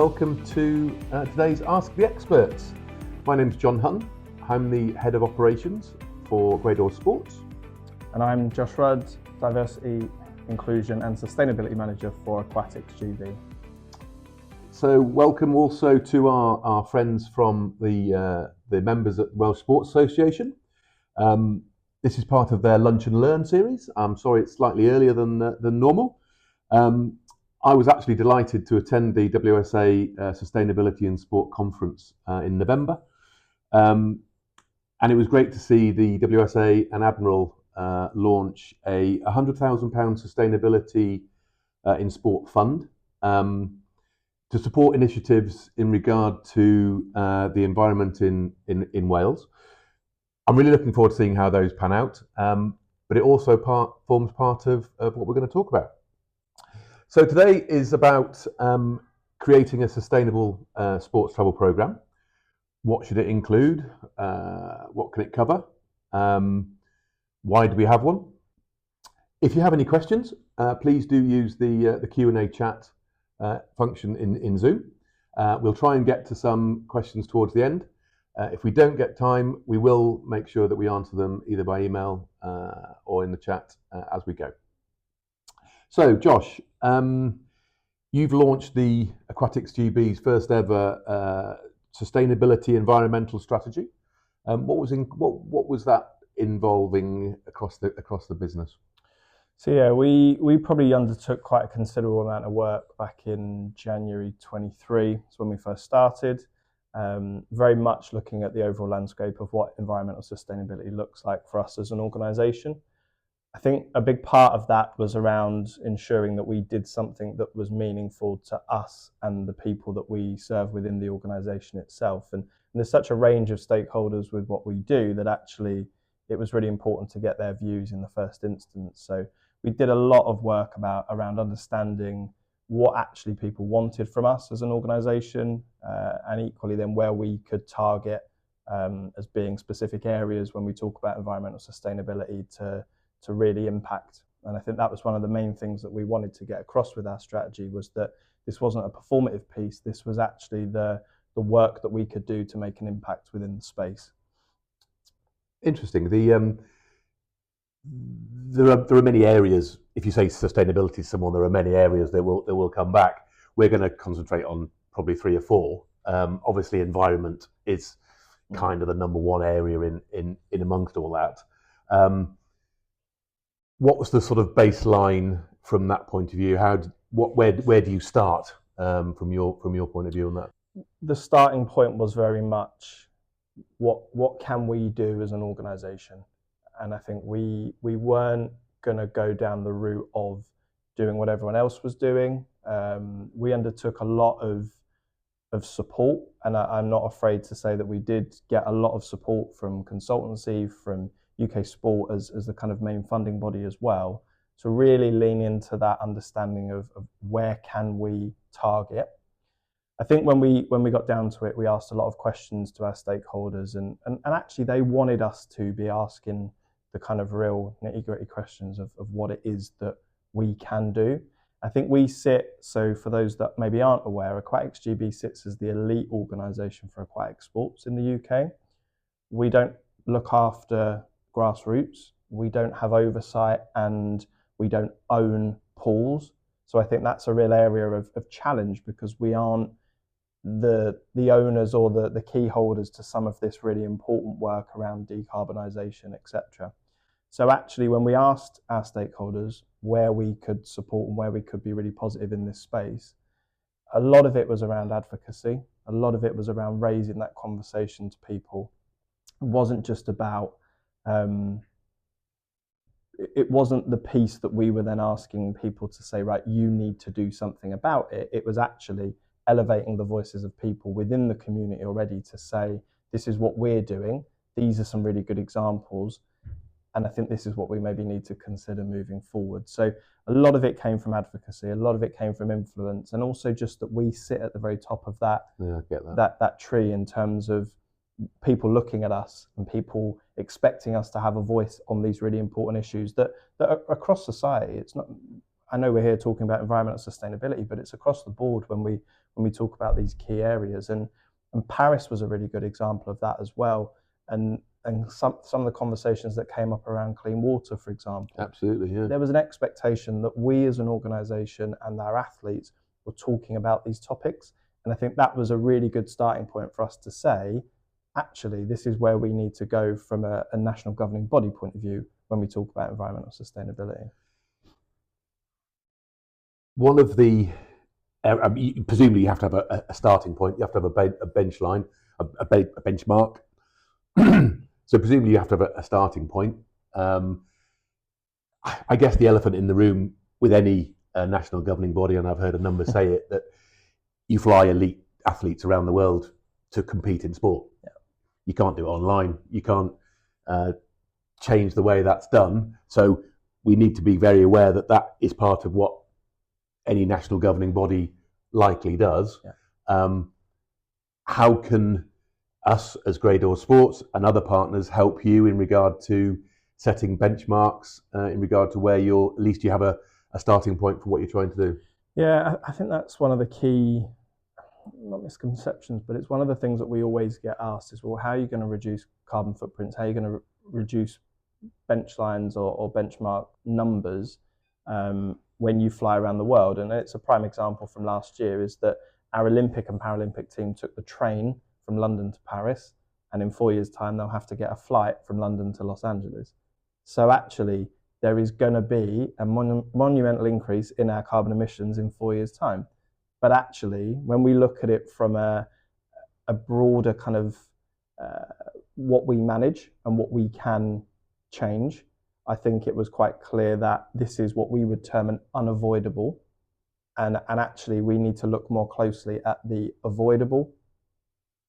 welcome to today's Ask the Experts. My name's Jon Hutton. I'm the Head of Operations for Grey Door Sports. And I'm Josh Rudd, Diversity, Inclusion and Sustainability Manager for Aquatics GB. So welcome also to our friends from the members at Welsh Sports Association. This is part of their Lunch and Learn series. I'm sorry it's slightly earlier than normal. I was actually delighted to attend the WSA Sustainability in Sport Conference in November. And it was great to see the WSA and Admiral launch a £100,000 sustainability in sport fund to support initiatives in regard to the environment in Wales. I'm really looking forward to seeing how those pan out, but it also forms part of what we're going to talk about. So today is about creating a sustainable sports travel programme. What should it include? What can it cover? Why do we have one? If you have any questions, please do use the Q&A chat function in Zoom. We'll try and get to some questions towards the end. If we don't get time, we will make sure that we answer them either by email or in the chat as we go. So, Josh, you've launched the Aquatics GB's first ever sustainability environmental strategy. What was that involving across the business? So yeah, we probably undertook quite a considerable amount of work back in January 23. That's when we first started. Very much looking at the overall landscape of what environmental sustainability looks like for us as an organisation. I think a big part of that was around ensuring that we did something that was meaningful to us and the people that we serve within the organisation itself. And there's such a range of stakeholders with what we do that actually it was really important to get their views in the first instance. So we did a lot of work around understanding what actually people wanted from us as an organisation, and equally then where we could target as being specific areas when we talk about environmental sustainability to really impact. And I think that was one of the main things that we wanted to get across with our strategy, was that this wasn't a performative piece, this was actually the work that we could do to make an impact within the space. Interesting. There are many areas. If you say sustainability to someone, there are many areas that will come back. We're going to concentrate on probably 3 or 4. Obviously, environment is kind of the number one area in amongst all that. What was the sort of baseline from that point of view? Where do you start from your point of view on that? The starting point was very much what can we do as an organisation, and I think we weren't going to go down the route of doing what everyone else was doing. We undertook a lot of support, and I'm not afraid to say that we did get a lot of support from consultancy, from UK Sport as the kind of main funding body as well, to really lean into that understanding of where can we target. I think when we got down to it, we asked a lot of questions to our stakeholders, and actually they wanted us to be asking the kind of real nitty-gritty questions of what it is that we can do. I think we sit, so for those that maybe aren't aware, Aquatics GB sits as the elite organisation for aquatic sports in the UK. We don't look after grassroots, we don't have oversight, and we don't own pools. So I think that's a real area of challenge, because we aren't the owners or the key holders to some of this really important work around decarbonisation, etc. So actually, when we asked our stakeholders where we could support and where we could be really positive in this space, a lot of it was around advocacy. A lot of it was around raising that conversation to people. It wasn't just about, it wasn't the piece that we were then asking people to say, right, you need to do something about it. It was actually elevating the voices of people within the community already to say, this is what we're doing. These are some really good examples. And I think this is what we maybe need to consider moving forward. So a lot of it came from advocacy, a lot of it came from influence, and also just that we sit at the very top of that, yeah, I get that. that tree in terms of people looking at us and people expecting us to have a voice on these really important issues that are across society. It's not, I know we're here talking about environmental sustainability, but it's across the board when we talk about these key areas. And Paris was a really good example of that as well. And some of the conversations that came up around clean water, for example. Absolutely, yeah. There was an expectation that we as an organisation and our athletes were talking about these topics. And I think that was a really good starting point for us to say, actually, this is where we need to go from a national governing body point of view when we talk about environmental sustainability. One of the, presumably you have to have a starting point, you have to have a bench line, a benchmark. So presumably you have to have a starting point. I guess the elephant in the room with any national governing body, and I've heard a number say it, that you fly elite athletes around the world to compete in sport. Yeah. You can't do it online. You can't change the way that's done. So we need to be very aware that that is part of what any national governing body likely does. Yeah. How can us as Grey Door Sports and other partners help you in regard to setting benchmarks, in regard to where at least you have a starting point for what you're trying to do? Yeah, I think that's one of the key, not misconceptions, but it's one of the things that we always get asked is, well, how are you going to reduce carbon footprints? How are you going to reduce bench lines or benchmark numbers when you fly around the world? And it's a prime example from last year is that our Olympic and Paralympic team took the train from London to Paris, and in 4 years' time, they'll have to get a flight from London to Los Angeles. So actually, there is going to be a monumental increase in our carbon emissions in 4 years' time. But actually, when we look at it from a broader kind of what we manage and what we can change, I think it was quite clear that this is what we would term an unavoidable. And actually, we need to look more closely at the avoidable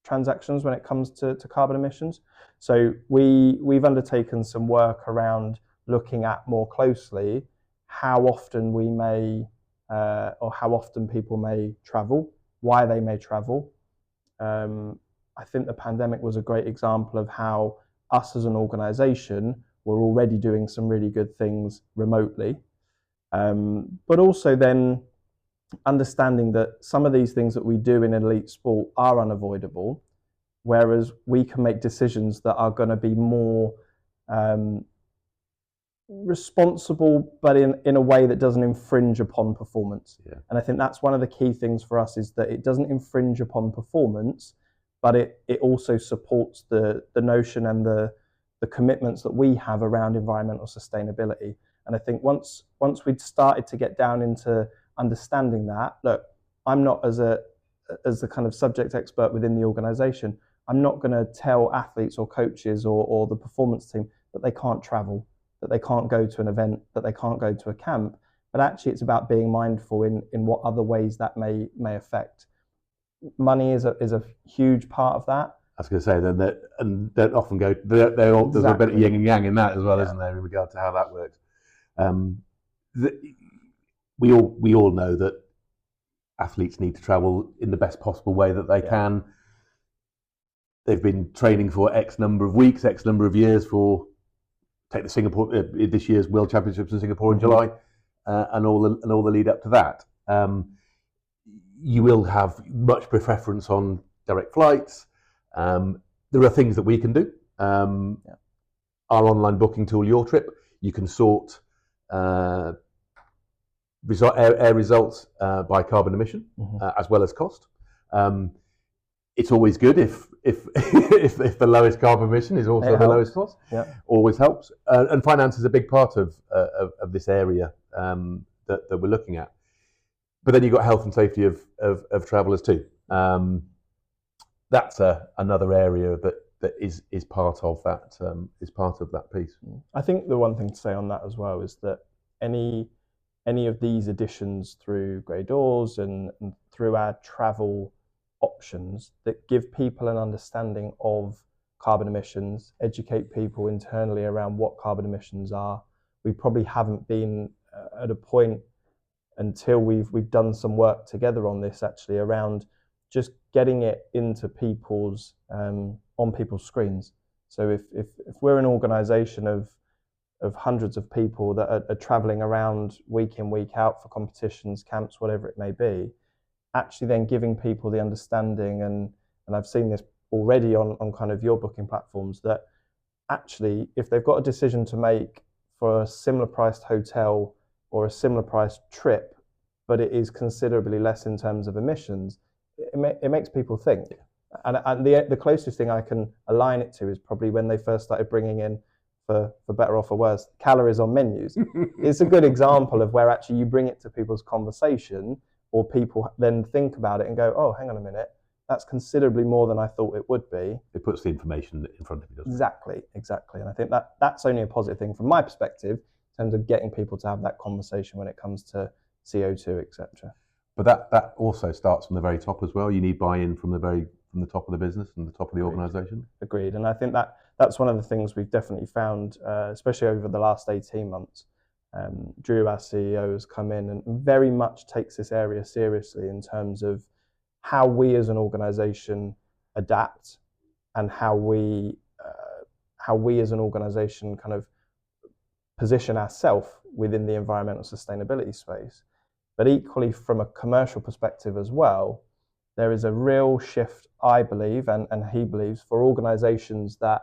transactions when it comes to carbon emissions. So we've undertaken some work around looking at more closely how often we may or how often people may travel, why they may travel. I think the pandemic was a great example of how us as an organisation were already doing some really good things remotely, but also then understanding that some of these things that we do in elite sport are unavoidable, whereas we can make decisions that are going to be more responsible, but in a way that doesn't infringe upon performance. Yeah. And I think that's one of the key things for us is that it doesn't infringe upon performance, but it also supports the notion and the commitments that we have around environmental sustainability. And I think once we'd started to get down into understanding that, look, I'm not as the kind of subject expert within the organisation, I'm not going to tell athletes or coaches or the performance team that they can't travel, that they can't go to an event, that they can't go to a camp. But actually, it's about being mindful in what other ways that may affect. Money is a huge part of that. I was going to say that often go. There's a bit of yin and yang in that as well, isn't there, in regard to how that works. We all know that athletes need to travel in the best possible way that they can. They've been training for X number of weeks, X number of years for, take the Singapore this year's World Championships in Singapore in July, and all the lead up to that. You will have much preference on direct flights. There are things that we can do. Our online booking tool, Your Trip, you can sort air results by carbon emission as well as cost. It's always good if the lowest carbon emission is also the lowest cost. Yeah. Always helps. And finance is a big part of this area that we're looking at. But then you've got health and safety of travellers too. That's another area that is part of that piece. I think the one thing to say on that as well is that any of these additions through Grey Doors and through our travel options that give people an understanding of carbon emissions, educate people internally around what carbon emissions are. We probably haven't been at a point until we've done some work together on this actually around just getting it into people's on people's screens. So if we're an organisation of of hundreds of people that are traveling around week in, week out for competitions, camps, whatever it may be, actually then giving people the understanding, and I've seen this already on kind of your booking platforms, that actually if they've got a decision to make for a similar priced hotel or a similar priced trip, but it is considerably less in terms of emissions, it makes people think. And the closest thing I can align it to is probably when they first started bringing in, for better or for worse, calories on menus. It's a good example of where actually you bring it to people's conversation, or people then think about it and go, oh, hang on a minute, that's considerably more than I thought it would be. It puts the information in front of you, doesn't it? Exactly. And I think that's only a positive thing from my perspective in terms of getting people to have that conversation when it comes to CO2, etc. But that also starts from the very top as well. You need buy-in from the top of the business and the top of the organisation. Agreed. And I think that's one of the things we've definitely found, especially over the last 18 months. Drew, our CEO, has come in and very much takes this area seriously in terms of how we as an organisation adapt, and how we as an organisation kind of position ourselves within the environmental sustainability space. But equally, from a commercial perspective as well, there is a real shift, I believe, and he believes, for organisations that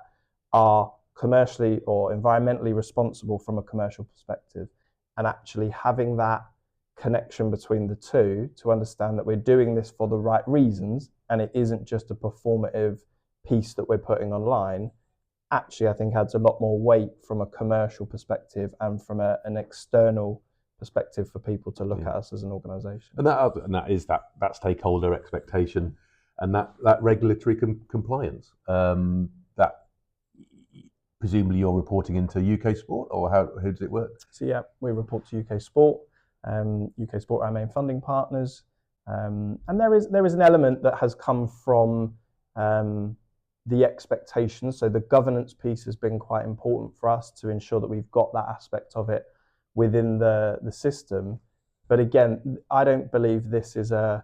are commercially or environmentally responsible from a commercial perspective, and actually having that connection between the two to understand that we're doing this for the right reasons and it isn't just a performative piece that we're putting online, actually I think adds a lot more weight from a commercial perspective and from an external perspective for people to look at us as an organisation. And that is that stakeholder expectation and that regulatory compliance. That presumably you're reporting into UK Sport, or how does it work? So yeah, we report to UK Sport. UK Sport are our main funding partners, and there is an element that has come from the expectations. So the governance piece has been quite important for us to ensure that we've got that aspect of it within the system. But again, I don't believe this is our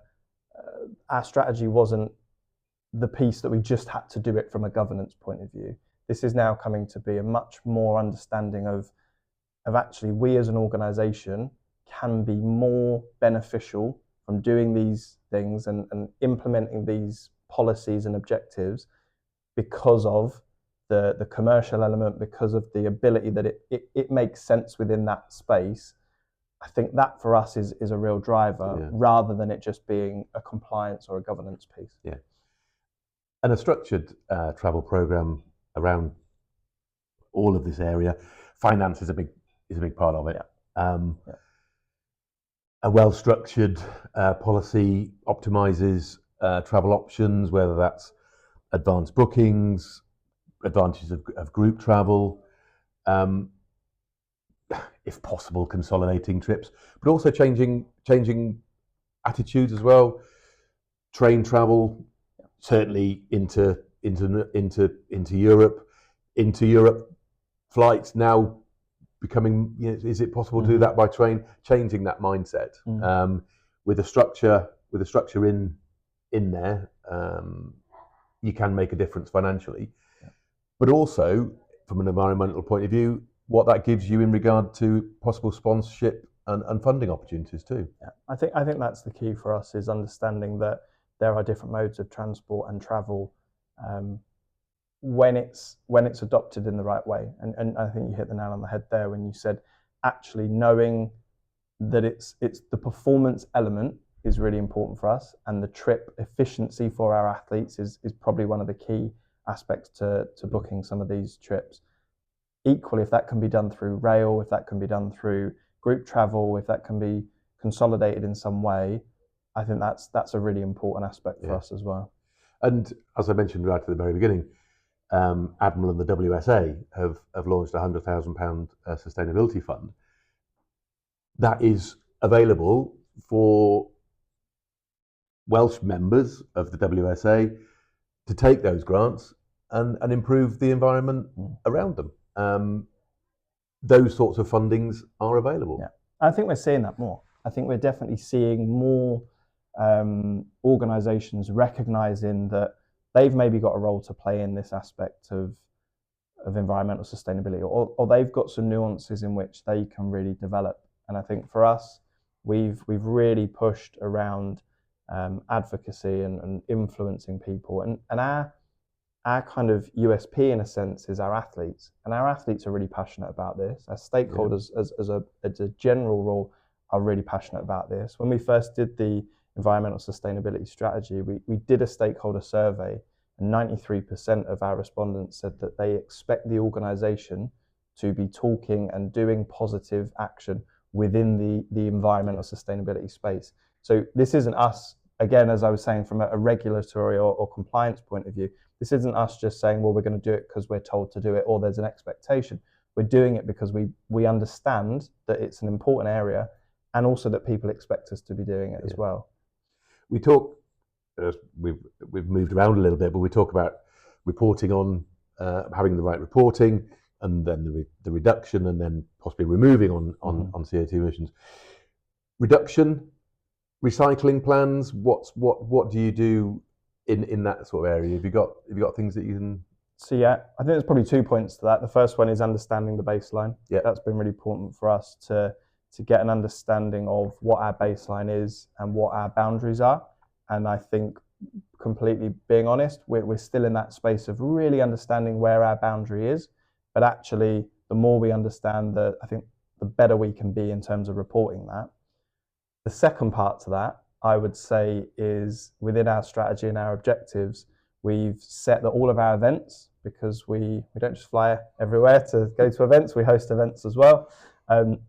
strategy wasn't the piece that we just had to do it from a governance point of view. This is now coming to be a much more understanding of actually we as an organisation can be more beneficial from doing these things and implementing these policies and objectives because of the commercial element, because of the ability that it makes sense within that space. I think that for us is a real driver, rather than it just being a compliance or a governance piece. Yeah. And a structured travel program around all of this area. Finance is a big part of it. A well-structured policy optimizes travel options, whether that's advanced bookings, advantages of group travel, if possible, consolidating trips, but also changing attitudes as well. Train travel, certainly into Europe. Into Europe, flights now becoming, is it possible to do that by train? Changing that mindset with a structure in there, you can make a difference financially, but also from an environmental point of view, what that gives you in regard to possible sponsorship and funding opportunities too. Yeah. I think that's the key for us, is understanding that there are different modes of transport and travel when it's adopted in the right way. And I think you hit the nail on the head there when you said actually knowing that it's the performance element is really important for us, and the trip efficiency for our athletes is probably one of the key aspects to booking some of these trips. Equally, if that can be done through rail, if that can be done through group travel, if that can be consolidated in some way, I think that's a really important aspect for us as well. And as I mentioned right at the very beginning, Admiral and the WSA have launched a £100,000 sustainability fund that is available for Welsh members of the WSA to take those grants and improve the environment around them. Those sorts of fundings are available. Yeah, I think we're seeing that more. I think we're definitely seeing more organisations recognising that they've maybe got a role to play in this aspect of of environmental sustainability, or they've got some nuances in which they can really develop. And I think for us, we've really pushed around advocacy and influencing people, and our kind of USP in a sense is our athletes, and our athletes are really passionate about this. Our stakeholders, as a general rule, are really passionate about this. When we first did the environmental sustainability strategy, we did a stakeholder survey, and 93% of our respondents said that they expect the organisation to be talking and doing positive action within the environmental sustainability space. So this isn't us, again, as I was saying, from a regulatory or compliance point of view, this isn't us just saying, well, we're going to do it because we're told to do it or there's an expectation. We're doing it because we understand that it's an important area, and also that people expect us to be doing it as well. We talk, we've moved around a little bit, but we talk about reporting on having the right reporting, and then the reduction, and then possibly removing on CO2 emissions. Reduction, recycling plans. What do you do in that sort of area? Have you got things that you can? So yeah, I think there's probably 2 points to that. The first one is understanding the baseline. Yeah, that's been really important for us to get an understanding of what our baseline is and what our boundaries are. And I think, completely being honest, we're still in that space of really understanding where our boundary is. But actually, the more we understand, I think the better we can be in terms of reporting that. The second part to that, I would say, is within our strategy and our objectives, we've set that all of our events, because we don't just fly everywhere to go to events, we host events as well.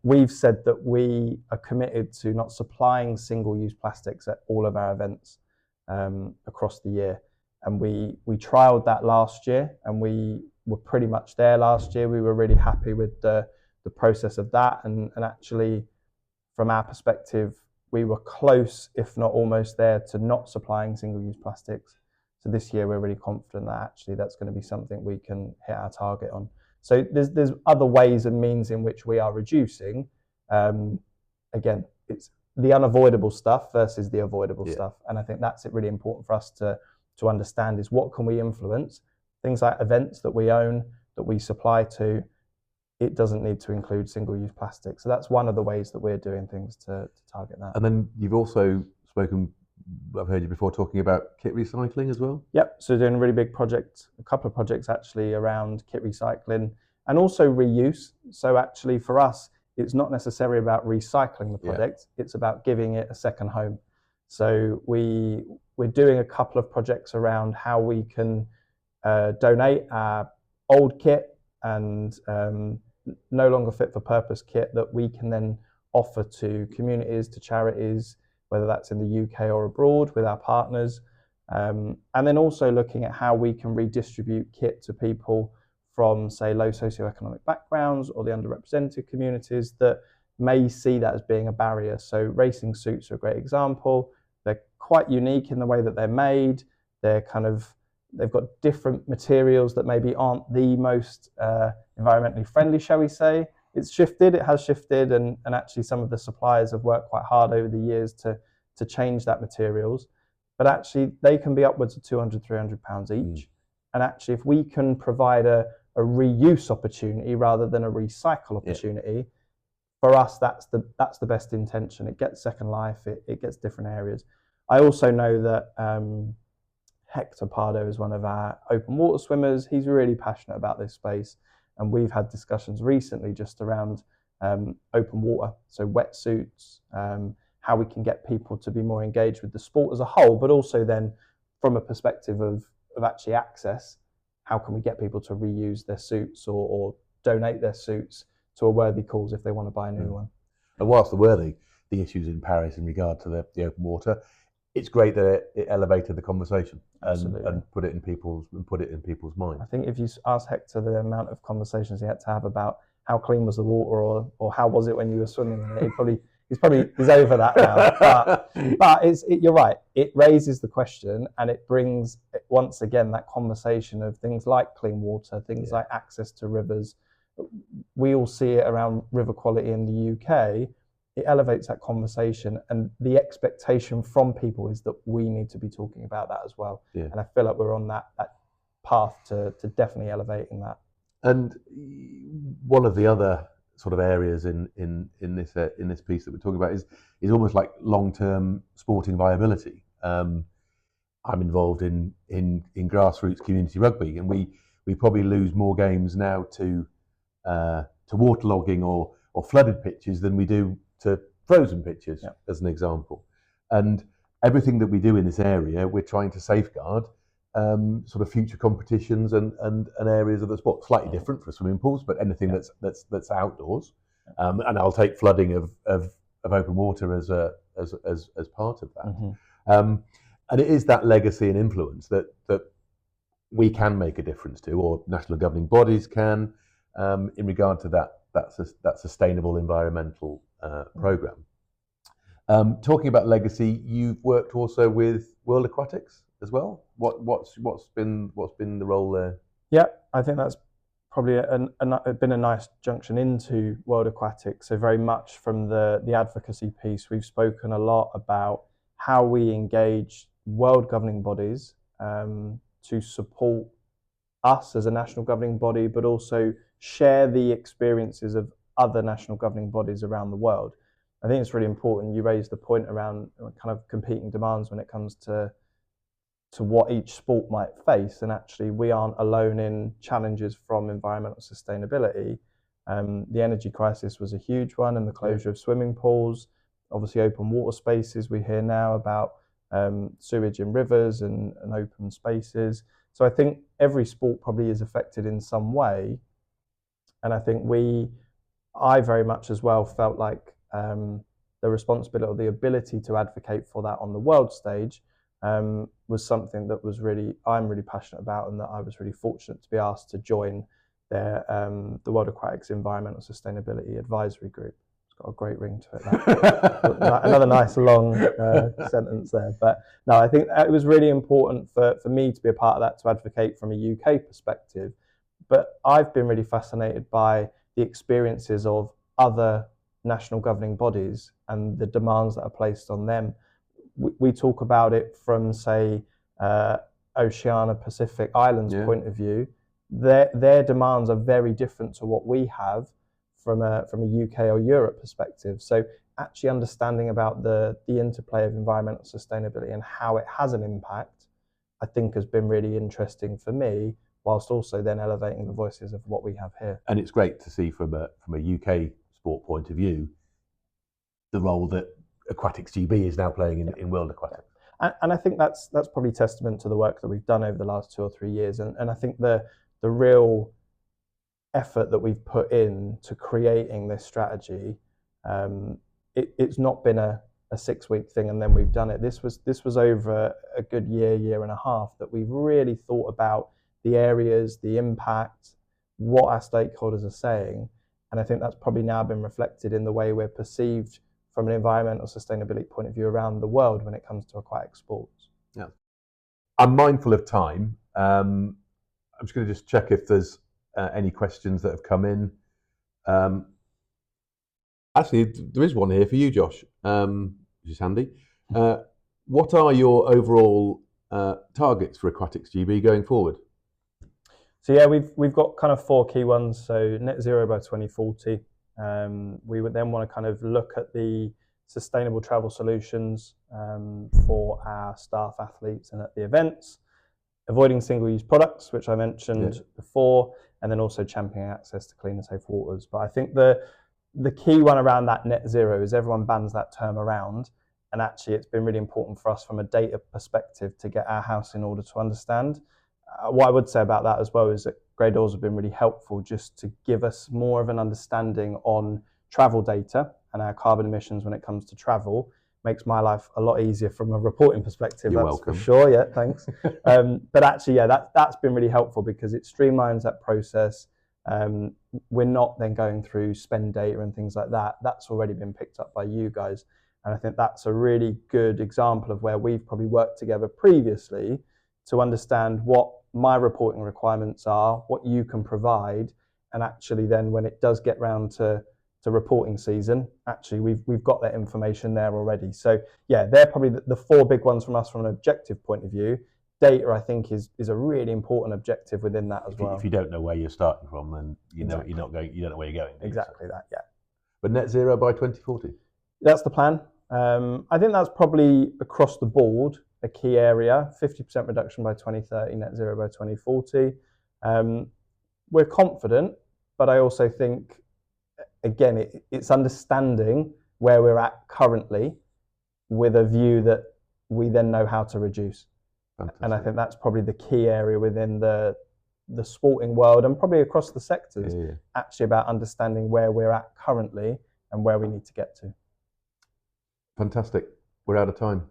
We've said that we are committed to not supplying single-use plastics at all of our events across the year. And we trialled that last year, and we were pretty much there last year. We were really happy with the process of that, and actually, from our perspective, we were close, if not almost there, to not supplying single-use plastics. So this year, we're really confident that actually that's going to be something we can hit our target on. So there's other ways and means in which we are reducing. Again, it's the unavoidable stuff versus the avoidable stuff, and I think that's really important for us to understand, is what can we influence. Things like events that we own, that we supply to, it doesn't need to include single-use plastic. So that's one of the ways that we're doing things to target that. And then you've also spoken, I've heard you before talking about kit recycling as well. Yep, so doing a really big project, a couple of projects actually, around kit recycling and also reuse. So actually for us, it's not necessarily about recycling the product, it's about giving it a second home. So we're doing a couple of projects around how we can donate our old kit and no longer fit for purpose kit that we can then offer to communities, to charities, whether that's in the UK or abroad with our partners. And then also looking at how we can redistribute kit to people from, say, low socioeconomic backgrounds or the underrepresented communities that may see that as being a barrier. So racing suits are a great example. They're quite unique in the way that they're made. They've got different materials that maybe aren't the most environmentally friendly, shall we say. It has shifted, and actually some of the suppliers have worked quite hard over the years to change that materials. But actually they can be upwards of £200, £300 each. And actually, if we can provide a reuse opportunity rather than a recycle opportunity, for us, that's the best intention. It gets second life, it gets different areas. I also know that Hector Pardo is one of our open water swimmers. He's really passionate about this space, and we've had discussions recently just around open water, so wetsuits, how we can get people to be more engaged with the sport as a whole, but also then from a perspective of actually access, how can we get people to reuse their suits or donate their suits to a worthy cause if they want to buy a new one. And whilst there were the issues in Paris in regard to the open water, it's great that it elevated the conversation and put it in people's minds. I think if you ask Hector the amount of conversations he had to have about how clean was the water or how was it when you were swimming in it, he's over that now. But you're right. It raises the question, and it brings once again that conversation of things like clean water, things like access to rivers. We all see it around river quality in the UK. It elevates that conversation, and the expectation from people is that we need to be talking about that as well. And I feel like we're on that path to definitely elevating that. And one of the other sort of areas in this piece that we're talking about is almost like long-term sporting viability. I'm involved in grassroots community rugby, and we probably lose more games now to waterlogging or flooded pitches than we do to frozen pitches, yeah. as an example. And everything that we do in this area, we're trying to safeguard sort of future competitions and areas of the sport. Slightly different for swimming pools, but anything that's outdoors. And I'll take flooding of open water as part of that. Mm-hmm. And it is that legacy and influence that we can make a difference to, or national governing bodies can, in regard to that sustainable environmental program. Talking about legacy, you've worked also with World Aquatics as well. What's been the role there? Yeah, I think that's probably been a nice junction into World Aquatics. So very much from the advocacy piece, we've spoken a lot about how we engage world governing bodies to support us as a national governing body, but also share the experiences of other national governing bodies around the world. I think it's really important. You raised the point around kind of competing demands when it comes to what each sport might face, and actually we aren't alone in challenges from environmental sustainability. The energy crisis was a huge one, and the closure of swimming pools, obviously open water spaces. We hear now about sewage in rivers and open spaces. So I think every sport probably is affected in some way, and I think I very much as well felt like the responsibility or the ability to advocate for that on the world stage was something that I'm really passionate about, and that I was really fortunate to be asked to join the World Aquatics Environmental Sustainability Advisory Group. It's got a great ring to it. Another nice long sentence there. But no, I think it was really important for me to be a part of that, to advocate from a UK perspective. But I've been really fascinated by the experiences of other national governing bodies and the demands that are placed on them. We talk about it from, say, Oceania Pacific Islands point of view. Their demands are very different to what we have from a UK or Europe perspective. So actually understanding about the interplay of environmental sustainability and how it has an impact, I think has been really interesting for me, whilst also then elevating the voices of what we have here. And it's great to see from a UK sport point of view the role that Aquatics GB is now playing in World Aquatics. And I think that's probably testament to the work that we've done over the last 2 or 3 years. And I think the real effort that we've put in to creating this strategy, it's not been a 6-week thing and then we've done it. This was over a good year and a half that we've really thought about the areas, the impact, what our stakeholders are saying. And I think that's probably now been reflected in the way we're perceived from an environmental sustainability point of view around the world when it comes to aquatic sports. Yeah, I'm mindful of time. I'm just going to just check if there's any questions that have come in. Actually, there is one here for you, Josh, which is handy. What are your overall targets for Aquatics GB going forward? So yeah, we've got kind of 4 key ones. So net zero by 2040. We would then want to kind of look at the sustainable travel solutions for our staff, athletes, and at the events, avoiding single-use products, which I mentioned before, and then also championing access to clean and safe waters. But I think the key one around that net zero is everyone bands that term around, and actually it's been really important for us from a data perspective to get our house in order to understand. What I would say about that as well is that Grey Doors have been really helpful just to give us more of an understanding on travel data and our carbon emissions when it comes to travel. Makes my life a lot easier from a reporting perspective. You're that's welcome. For sure. Yeah, thanks. But actually, yeah, that's been really helpful because it streamlines that process. We're not then going through spend data and things like that. That's already been picked up by you guys. And I think that's a really good example of where we've probably worked together previously to understand what my reporting requirements are, what you can provide, and actually then when it does get round to reporting season, actually we've got that information there already. So yeah, they're probably the 4 big ones from us from an objective point of view. data, I think, is a really important objective within that as well. If you don't know where you're starting from, then Exactly. you're not going. You don't know where you're going. Exactly that. Yeah. But net zero by 2040. That's the plan. I think that's probably across the board a key area. 50% reduction by 2030, net zero by 2040. We're confident, but I also think, again, it's understanding where we're at currently with a view that we then know how to reduce. Fantastic. And I think that's probably the key area within the sporting world and probably across the sectors, actually about understanding where we're at currently and where we need to get to. Fantastic. We're out of time.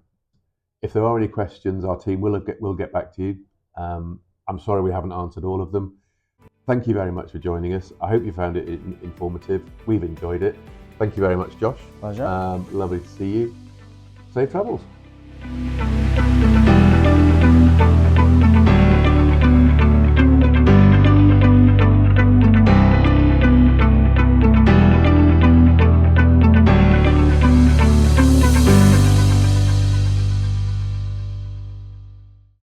If there are any questions, our team will get back to you. I'm sorry we haven't answered all of them. Thank you very much for joining us. I hope you found it informative. We've enjoyed it. Thank you very much, Josh. Pleasure. Lovely to see you. Safe travels.